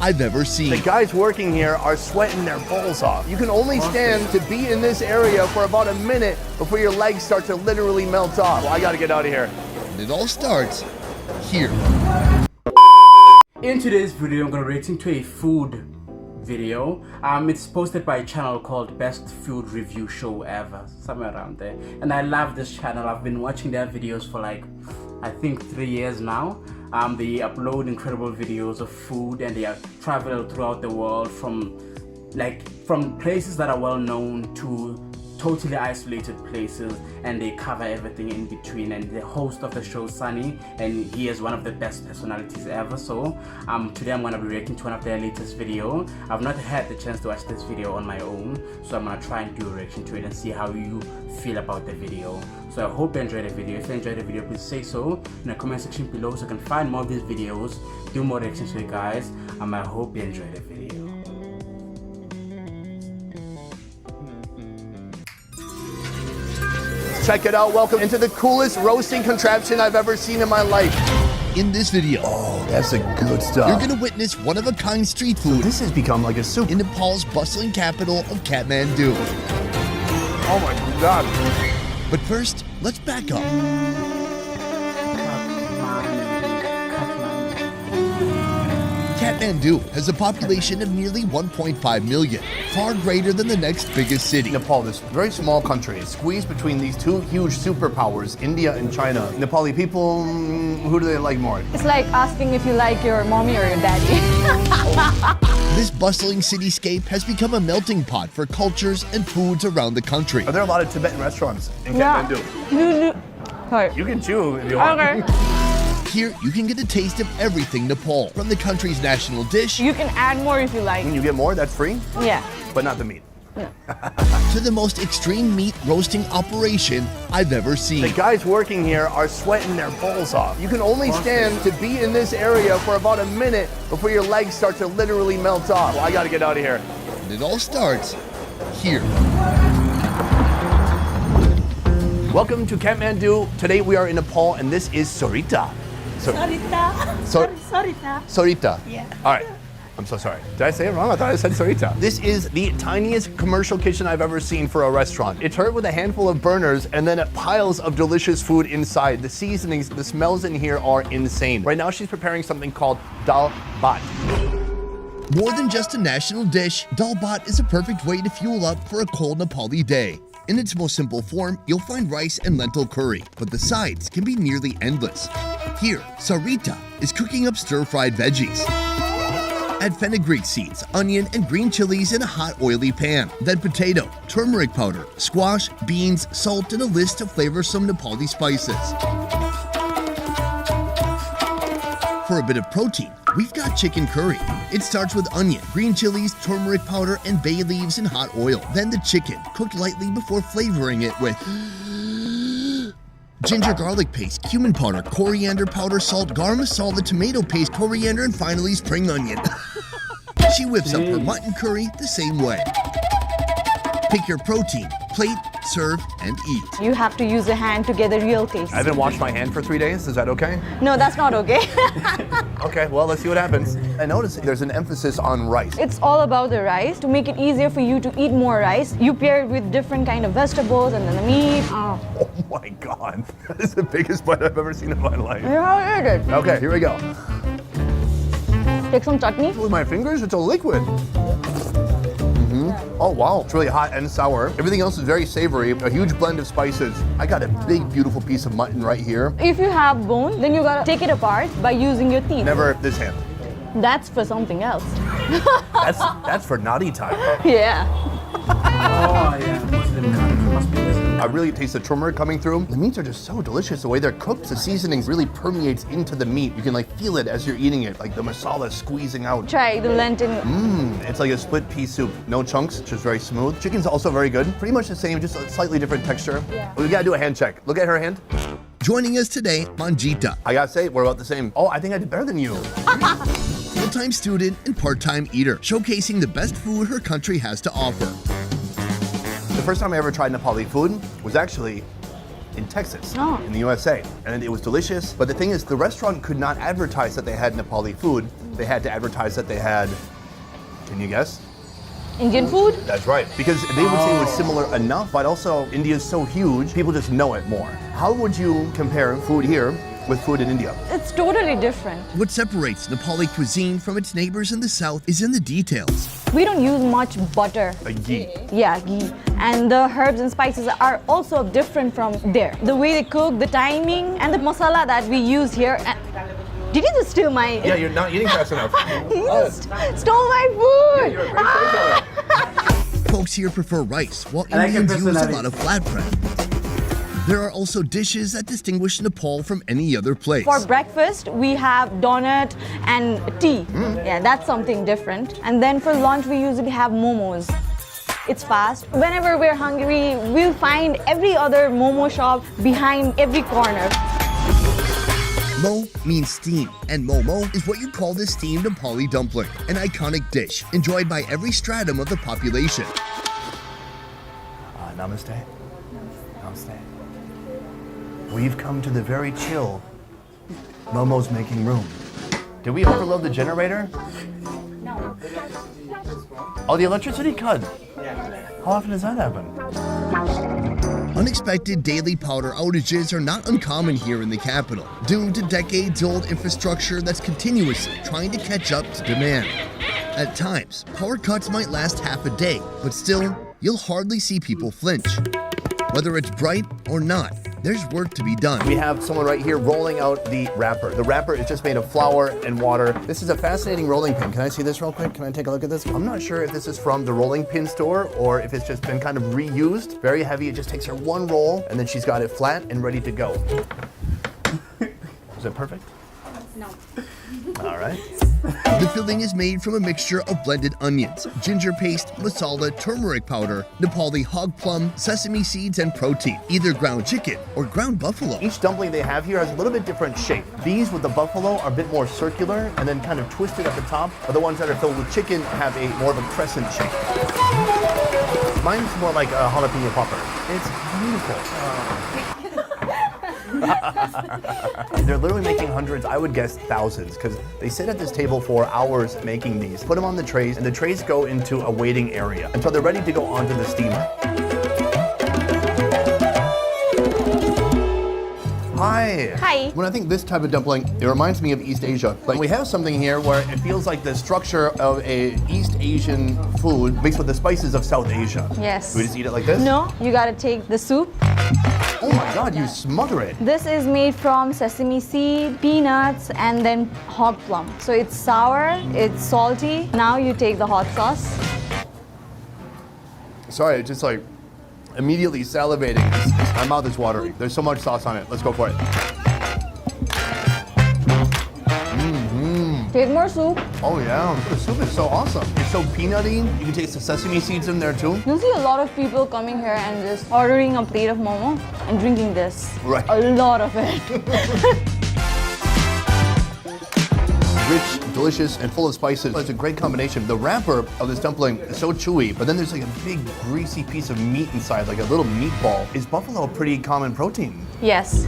I've ever seen. The guys working here are sweating their balls off. You can only stand to be in this area for about a minute before your legs start to literally melt off. Well, I gotta get out of here. And it all starts here. In today's video, I'm gonna react to a food video. It's posted by a channel called Best Food Review Show Ever, somewhere around there. And I love this channel. I've been watching their videos for like, I think 3 years now. They upload incredible videos of food, and they travel throughout the world from places that are well known to totally isolated places, and they cover everything in between. And the host of the show, Sunny, and he is one of the best personalities ever. So today I'm gonna be reacting to one of their latest video. I've not had the chance to watch this video on my own, so I'm gonna try and do a reaction to it and see how you feel about the video. So I hope you enjoyed the video. If you enjoyed the video, please say so in the comment section below so I can find more of these videos, do more reactions for you guys. I hope you enjoyed the video. Check it out. Welcome into the coolest roasting contraption I've ever seen in my life. In this video, That's the good stuff. you're gonna witness one-of-a-kind street food This has become like a soup. in Nepal's bustling capital of Kathmandu. Oh my God. But first, let's back up. Kathmandu has a population of nearly 1.5 million, far greater than the next biggest city. Nepal, this very small country, is squeezed between these two huge superpowers, India and China. Nepali people, who do they like more? It's like asking if you like your mommy or your daddy. This bustling cityscape has become a melting pot for cultures and foods around the country. Are there a lot of Tibetan restaurants in Yeah. Kathmandu? Sorry. You can chew if you want. Okay. Here, you can get a taste of everything Nepal, from the country's national dish You can add more if you like. When you get more, that's free, Yeah. but not the meat. to the most extreme meat roasting operation I've ever The seen. guys working here are sweating their balls off. You can only stand to be in this area for about a minute before your legs start to literally melt off. Well, I gotta get out of here. And it all starts here. Welcome to Kathmandu. Today we are in Nepal, and this is Sarita. Sarita. Sarita. Sarita. Yeah. All right. I'm so sorry. Did I say it wrong? I thought I said Sarita. This is the tiniest commercial kitchen I've ever seen for a restaurant. It's her with a handful of burners and then piles of delicious food inside. The seasonings, the smells in here are insane. Right now she's preparing something called dal bhat. More than just a national dish, dal bhat is a perfect way to fuel up for a cold Nepali day. In its most simple form, you'll find rice and lentil curry, but the sides can be nearly endless. Here, Sarita is cooking up stir-fried veggies. Add fenugreek seeds, onion, and green chilies in a hot, oily pan. Then potato, turmeric powder, squash, beans, salt, and a list of flavorsome Nepali spices. For a bit of protein, we've got chicken curry. It starts with onion, green chilies, turmeric powder, and bay leaves in hot oil. Then the chicken, cooked lightly before flavoring it with ginger garlic paste, cumin powder, coriander powder, salt, garam masala, tomato paste, coriander, and finally spring onion. She whips up her mutton curry the same way. Pick your protein, plate, serve, and eat. You have to use a hand to get the real taste. I haven't washed my hand for 3 days. Is that okay? No, that's not okay. Okay, well, let's see what happens. I noticed there's an emphasis on rice. It's all about the rice. To make it easier for you to eat more rice, you pair it with different kind of vegetables and then the meat. Oh my God. That is the biggest bite I've ever seen in my life. Yeah, eat it. Okay, here we go. Take some chutney. With my fingers, it's a liquid. Oh wow, it's really hot and sour. Everything else is very savory, a huge blend of spices. I got a big, beautiful piece of mutton right here. If you have bone, then you gotta take it apart by using your teeth. Never this hand. That's for something else. That's for naughty time. Yeah. Oh yeah, Muslim country must be Muslim. I really taste the turmeric coming through. The meats are just so delicious. The way they're cooked, the seasonings really permeates into the meat. You can like feel it as you're eating it, like the masala squeezing out. Try the lentil. It's like a split pea soup. No chunks, just very smooth. Chicken's also very good. Pretty much the same, just a slightly different texture. Yeah. We gotta do a hand check. Look at her hand. Joining us today, Manjita, I gotta say, we're about the same. Oh, I think I did better than you. full-time student and part-time eater, showcasing the best food her country has to offer. The first time I ever tried Nepali food was actually in Texas, in the USA. And it was delicious. But the thing is, the restaurant could not advertise that they had Nepali food they had to advertise that they had, can you guess? Indian food? That's right. Because they would say it was similar enough, but also India is so huge, people just know it more. How would you compare food here with food in India? It's totally different. What separates Nepali cuisine from its neighbors in the south is in the details. We don't use much butter. A ghee. Yeah, ghee. And the herbs and spices are also different from there. The way they cook, the timing, and the masala that we use here. Did you just steal my... Yeah, you're not eating fast enough. You stole my food! Yeah, you're a great storyteller. Folks here prefer rice, while I like your Indians use a personality. lot of flatbread. There are also dishes that distinguish Nepal from any other place. For breakfast, we have donut and tea. Yeah, that's something different. And then for lunch, we usually have momos. It's fast. Whenever we're hungry, we'll find every other momo shop behind every corner. Mo means steam, and momo is what you call the steamed Nepali dumpling, an iconic dish enjoyed by every stratum of the population. Namaste. Namaste. We've come to the very chill. Momo's making room. Did we overload the generator? No. Oh, the electricity cut. How often does that happen? Unexpected daily powder outages are not uncommon here in the capital, due to decades-old infrastructure that's continuously trying to catch up to demand. At times, power cuts might last half a day, but still, you'll hardly see people flinch. Whether it's bright or not, there's work to be done. We have someone right here rolling out the wrapper. The wrapper is just made of flour and water. This is a fascinating rolling pin. Can I see this real quick? Can I take a look at this? I'm not sure if this is from the rolling pin store or if it's just been kind of reused. Very heavy. It just takes her one roll and then she's got it flat and ready to go. Is it perfect? No. All right. The filling is made from a mixture of blended onions, ginger paste, masala, turmeric powder, Nepali hog plum, sesame seeds, and protein, either ground chicken or ground buffalo. Each dumpling they have here has a little bit different shape. These with the buffalo are a bit more circular and then kind of twisted at the top, but the ones that are filled with chicken have a more of a crescent shape. Mine's more like a jalapeno popper. It's beautiful. They're literally making hundreds, I would guess thousands, because they sit at this table for hours making these. Put them on the trays, and the trays go into a waiting area until they're ready to go onto the steamer. Hi. Hi. When I think this type of dumpling, it reminds me of East Asia. Like we have something here where it feels like the structure of a East Asian food mixed with the spices of South Asia. Yes. Do we just eat it like this? No, you gotta take the soup. Oh my God, you smother it. This is made from sesame seed, peanuts, and then hog plum. So it's sour, it's salty. Now you take the hot sauce. Sorry, just like immediately salivating. My mouth is watering. There's so much sauce on it. Let's go for it. Take more soup. Oh yeah, the soup is so awesome. It's so peanutty. You can taste the sesame seeds in there too. You'll see a lot of people coming here and just ordering a plate of momo and drinking this. Right. A lot of it. Rich, delicious, and full of spices. It's a great combination. The wrapper of this dumpling is so chewy, but then there's like a big greasy piece of meat inside, like a little meatball. Is buffalo a pretty common protein? Yes.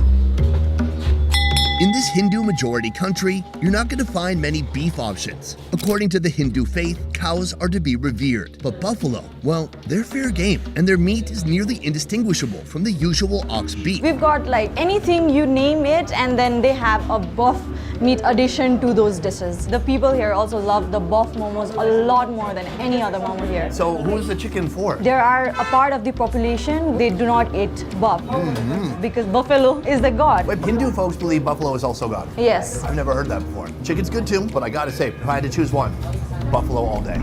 In this Hindu majority country, you're not going to find many beef options. According to the Hindu faith, cows are to be revered, but buffalo, well, they're fair game, and their meat is nearly indistinguishable from the usual ox beef. We've got like anything you name it, and then they have a buff meat addition to those dishes. The people here also love the buff momos a lot more than any other momo here. So who's the chicken for? There are a part of the population, they do not eat buff because buffalo is the god. Wait, Hindu folks believe buffalo is also God. Yes. I've never heard that before. Chicken's good too, but I gotta say, if I had to choose one, buffalo all day.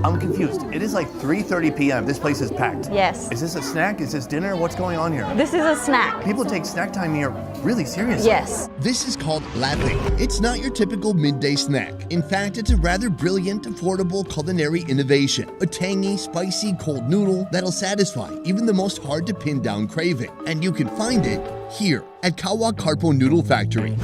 I'm confused. It is like 3:30 p.m. This place is packed. Yes. Is this a snack? Is this dinner? What's going on here? This is a snack. People take snack time here really seriously. Yes. This is called lapping. It's not your typical midday snack. In fact, it's a rather brilliant, affordable culinary innovation. A tangy, spicy cold noodle that'll satisfy even the most hard to pin down craving. And you can find it here at Kawa Karpo Noodle Factory.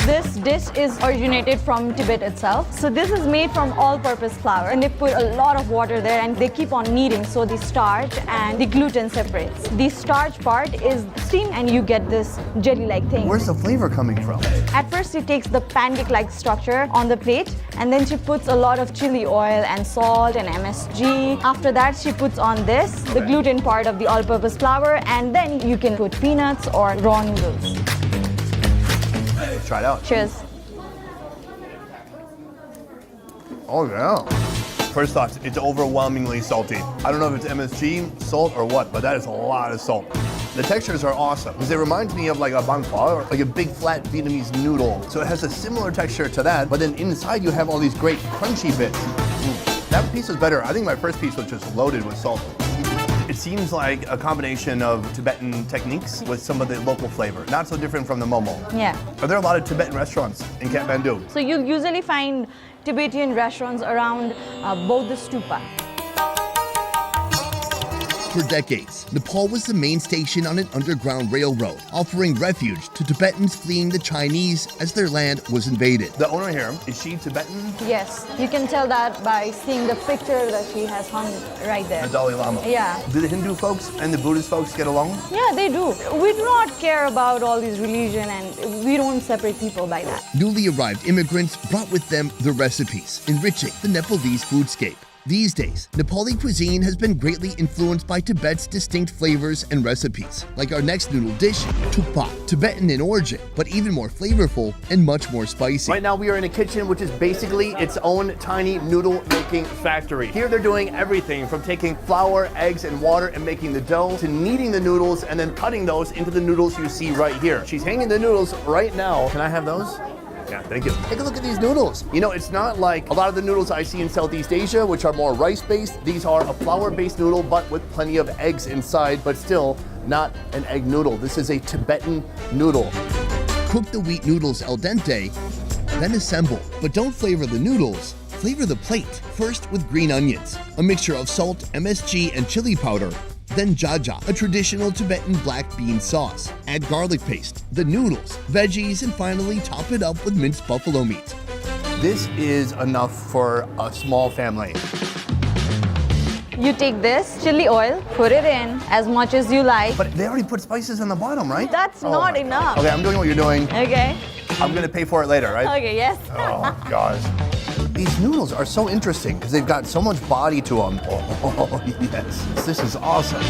This dish is originated from Tibet itself. So this is made from all-purpose flour, and they put a lot of water there, and they keep on kneading, so the starch and the gluten separates. The starch part is steamed, and you get this jelly-like thing. Where's the flavor coming from? At first, she takes the pancake-like structure on the plate, and then she puts a lot of chili oil and salt and MSG. After that, she puts on this, the gluten part of the all-purpose flour, and then you can put peanuts or raw noodles. Let's try it out. Cheers. Oh yeah. First thoughts, it's overwhelmingly salty. I don't know if it's MSG, salt, or what, but that is a lot of salt. The textures are awesome because it reminds me of like a banh pho, like a big flat Vietnamese noodle. So it has a similar texture to that, but then inside you have all these great crunchy bits. That piece is better. I think my first piece was just loaded with salt. It seems like a combination of Tibetan techniques with some of the local flavor. Not so different from the momo. Yeah. Are there a lot of Tibetan restaurants in Kathmandu? So you'll usually find Tibetan restaurants around Bodh Stupa. For decades, Nepal was the main station on an underground railroad, offering refuge to Tibetans fleeing the Chinese as their land was invaded. The owner here, is she Tibetan? Yes, you can tell that by seeing the picture that she has hung right there. The Dalai Lama. Yeah. Do the Hindu folks and the Buddhist folks get along? Yeah, they do. We do not care about all these religion, and we don't separate people by that. Newly arrived immigrants brought with them the recipes, enriching the Nepalese foodscape. These days, Nepali cuisine has been greatly influenced by Tibet's distinct flavors and recipes, like our next noodle dish, thukpa, Tibetan in origin, but even more flavorful and much more spicy. Right now we are in a kitchen which is basically its own tiny noodle making factory. Here they're doing everything from taking flour, eggs, and water and making the dough to kneading the noodles and then cutting those into the noodles you see right here. She's hanging the noodles right now. Can I have those? Yeah, thank you. Take a look at these noodles. You know, it's not like a lot of the noodles I see in Southeast Asia, which are more rice-based. These are a flour-based noodle, but with plenty of eggs inside, but still not an egg noodle. This is a Tibetan noodle. Cook the wheat noodles al dente, then assemble. But don't flavor the noodles, flavor the plate. First with green onions, a mixture of salt, MSG, and chili powder. Then jaja, a traditional Tibetan black bean sauce. Add garlic paste, the noodles, veggies, and finally top it up with minced buffalo meat. This is enough for a small family. You take this chili oil, put it in as much as you like. But they already put spices on the bottom, right? That's Oh not my enough. God. Okay, I'm doing what you're doing. Okay. I'm gonna pay for it later, right? Okay, yes. Oh, gosh. These noodles are so interesting because they've got so much body to them. Oh, yes. This is awesome.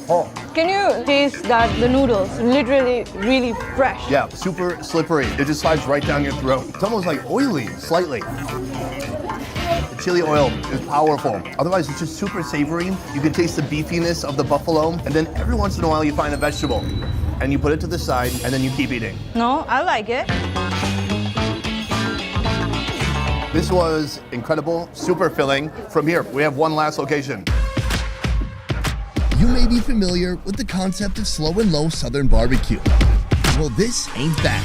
Oh, Can you taste that the noodles literally really fresh? yeah, super slippery. It just slides right down your throat. It's almost like oily, slightly. The chili oil is powerful. Otherwise, it's just super savory. You can taste the beefiness of the buffalo. And then every once in a while, you find a vegetable. And you put it to the side, and then you keep eating. No, I like it. This was incredible, super filling. From here, we have one last location. You may be familiar with the concept of slow and low Southern barbecue. Well, this ain't that.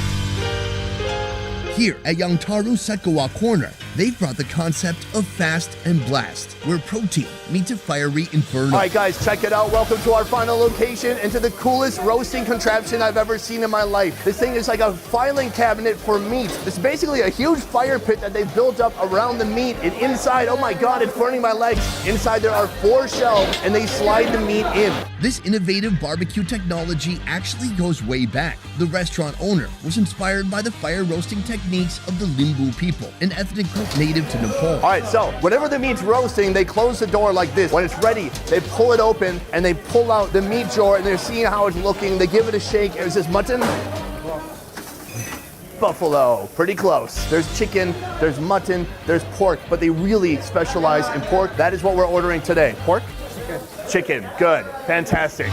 Here at Yangtaru Setgawa Corner, they've brought the concept of fast and blast, where protein meets a fiery inferno. All right, guys, check it out. Welcome to our final location and to the coolest roasting contraption I've ever seen in my life. This thing is like a filing cabinet for meat. It's basically a huge fire pit that they've built up around the meat. And inside, oh my God, it's burning my legs. Inside there are 4 shelves and they slide the meat in. This innovative barbecue technology actually goes way back. The restaurant owner was inspired by the fire roasting techniques of the Limbu people, an ethnic group native to Nepal. All right, so whenever the meat's roasting, they close the door like this. When it's ready, they pull it open and they pull out the meat drawer and they're seeing how it's looking. They give it a shake. Is this mutton? Buffalo, pretty close. There's chicken, there's mutton, there's pork, but they really specialize in pork. That is what we're ordering today. Pork? Chicken, good, fantastic.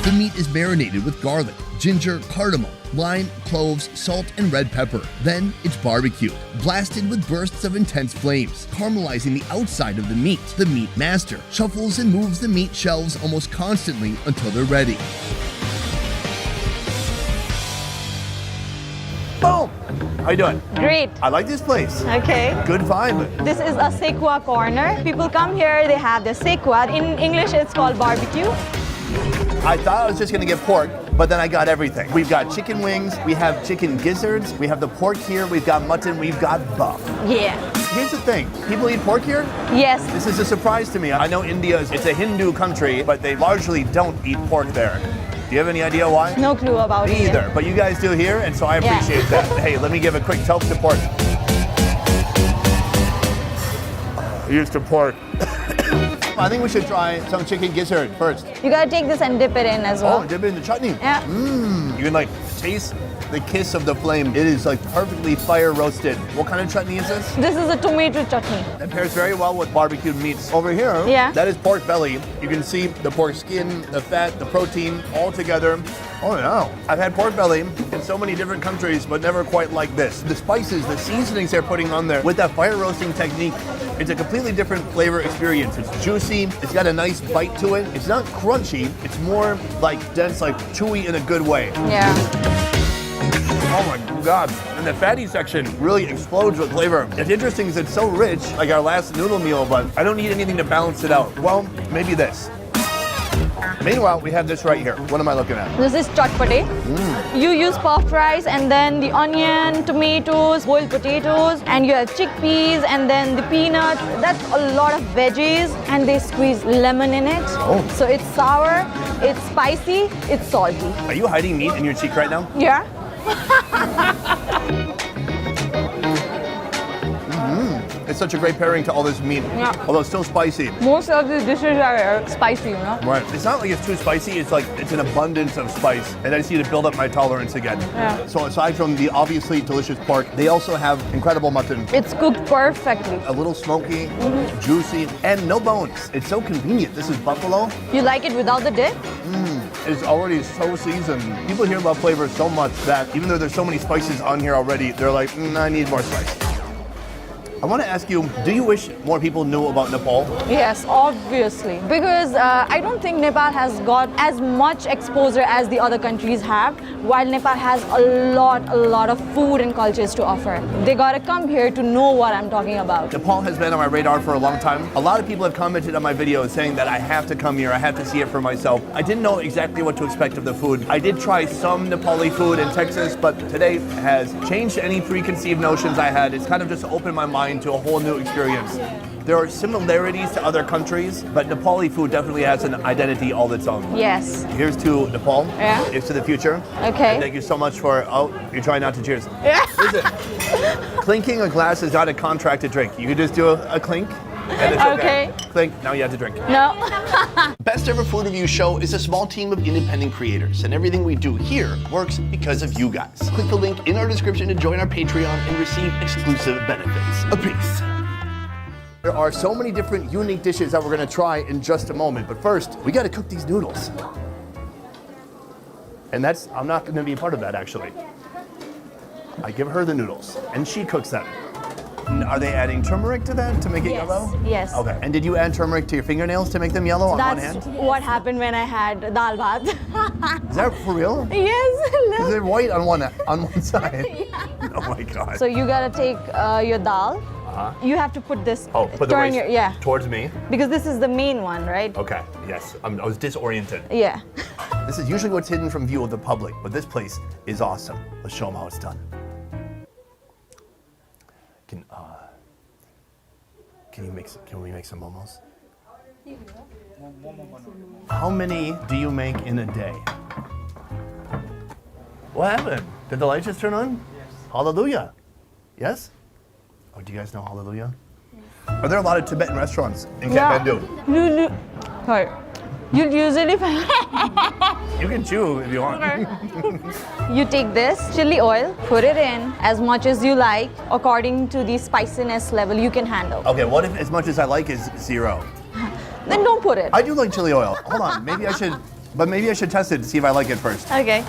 The meat is marinated with garlic, ginger, cardamom, lime, cloves, salt, and red pepper. Then it's barbecued, blasted with bursts of intense flames, caramelizing the outside of the meat. The meat master shuffles and moves the meat shelves almost constantly until they're ready. Boom! How you doing? Great. I like this place. Okay. Good vibe. This is a Sekwa corner. People come here, they have the Sekwa. In English, it's called barbecue. I thought I was just gonna get pork, but then I got everything. We've got chicken wings, we have chicken gizzards, we have the pork here, we've got mutton, we've got buff. Yeah. Here's the thing, people eat pork here? Yes. This is a surprise to me. I know it's a Hindu country, but they largely don't eat pork there. Do you have any idea why? No clue about it. Me either, but you guys do here, and so I appreciate that. Hey, let me give a quick toast to pork. Here's to pork. I think we should try some chicken gizzard first. You gotta take this and dip it in as well. Oh, dip it in the chutney. Yeah. You can like taste the kiss of the flame. It is like perfectly fire roasted. What kind of chutney is this? This is a tomato chutney. That pairs very well with barbecued meats. Over here, that is pork belly. You can see the pork skin, the fat, the protein all together. Oh yeah. I've had pork belly in so many different countries, but never quite like this. The spices, the seasonings they're putting on there with that fire roasting technique, it's a completely different flavor experience. It's juicy, it's got a nice bite to it. It's not crunchy, it's more like dense, like chewy in a good way. Yeah. Oh my God. And the fatty section really explodes with flavor. It's interesting because it's so rich, like our last noodle meal, but I don't need anything to balance it out. Well, maybe this. Meanwhile, we have this right here. What am I looking at? This is chutpate. You use puffed rice and then the onion, tomatoes, boiled potatoes, and you have chickpeas and then the peanuts. That's a lot of veggies, and they squeeze lemon in it. Oh. So it's sour, it's spicy, it's salty. Are you hiding meat in your cheek right now? Yeah. It's such a great pairing to all this meat. Yeah. Although it's still spicy. Most of the dishes are spicy, you know? Right. It's not like it's too spicy, it's like it's an abundance of spice. And I just need to build up my tolerance again. Yeah. So aside from the obviously delicious pork, they also have incredible mutton. It's cooked perfectly. A little smoky, juicy, and no bones. It's so convenient. This is buffalo. You like it without the dip? It's already so seasoned. People here love flavor so much that even though there's so many spices on here already, they're like, I need more spice. I want to ask you, do you wish more people knew about Nepal? Yes, obviously. Because I don't think Nepal has got as much exposure as the other countries have, while Nepal has a lot of food and cultures to offer. They gotta come here to know what I'm talking about. Nepal has been on my radar for a long time. A lot of people have commented on my videos saying that I have to come here, I have to see it for myself. I didn't know exactly what to expect of the food. I did try some Nepali food in Texas, but today has changed any preconceived notions I had. It's kind of just opened my mind to a whole new experience. There are similarities to other countries, but Nepali food definitely has an identity all its own. Yes. Here's to Nepal. Yeah. Here's to the future. Okay. And thank you so much for, you're trying not to cheers. Yeah. Listen, clinking a glass is not a contracted drink. You can just do a clink, and it's okay. Clink, now you have to drink. No. Best Ever Food Review Show is a small team of independent creators, and everything we do here works because of you guys. Click the link in our description to join our Patreon and receive exclusive benefits. A peace. There are so many different unique dishes that we're gonna try in just a moment, but first, we gotta cook these noodles. And I'm not gonna be a part of that actually. I give her the noodles, and she cooks them. Are they adding turmeric to that to make it yellow? Yes. Okay. And did you add turmeric to your fingernails to make them yellow on one That's hand? what happened when I had dal bhat. Is that for real? Yes. Is it white on one side? Yeah. Oh my God. So you gotta take your dal. You have to put this. Put the turn rice towards me. Because this is the main one, right? Okay. Yes. I was disoriented. Yeah. This is usually what's hidden from view of the public, but this place is awesome. Let's show them how it's done. Can we make some momos? How many do you make in a day? What happened? Did the light just turn on? Yes. Hallelujah. Yes? Oh, do you guys know Hallelujah? Yes. Are there a lot of Tibetan restaurants in Kathmandu? Sorry. You usually You can chew if you want. You take this chili oil, put it in as much as you like, according to the spiciness level you can handle. Okay, what if as much as I like is 0? Then don't put it. I do like chili oil. Hold on, maybe I should test it to see if I like it first. Okay.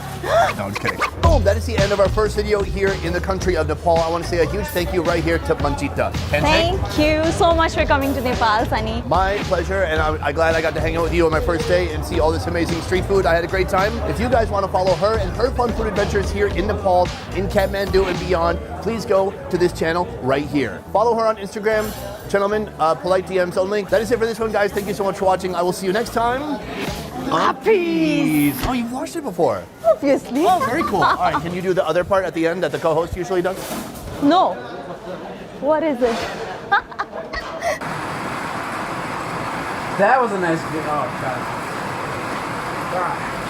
No, I'm just kidding. Boom, that is the end of our first video here in the country of Nepal. I want to say a huge thank you right here to Manjita. Thank you so much for coming to Nepal, Sunny. My pleasure, and I'm glad I got to hang out with you on my first day and see all this amazing street food. I had a great time. If you guys want to follow her and her fun food adventures here in Nepal, in Kathmandu and beyond, please go to this channel right here. Follow her on Instagram. Gentlemen, polite DMs only. That is it for this one, guys. Thank you so much for watching. I will see you next time. Uppies. Oh, you've watched it before. Obviously. Oh, very cool. All right, can you do the other part at the end that the co-host usually does? No. What is it? That was a nice video. Oh, God.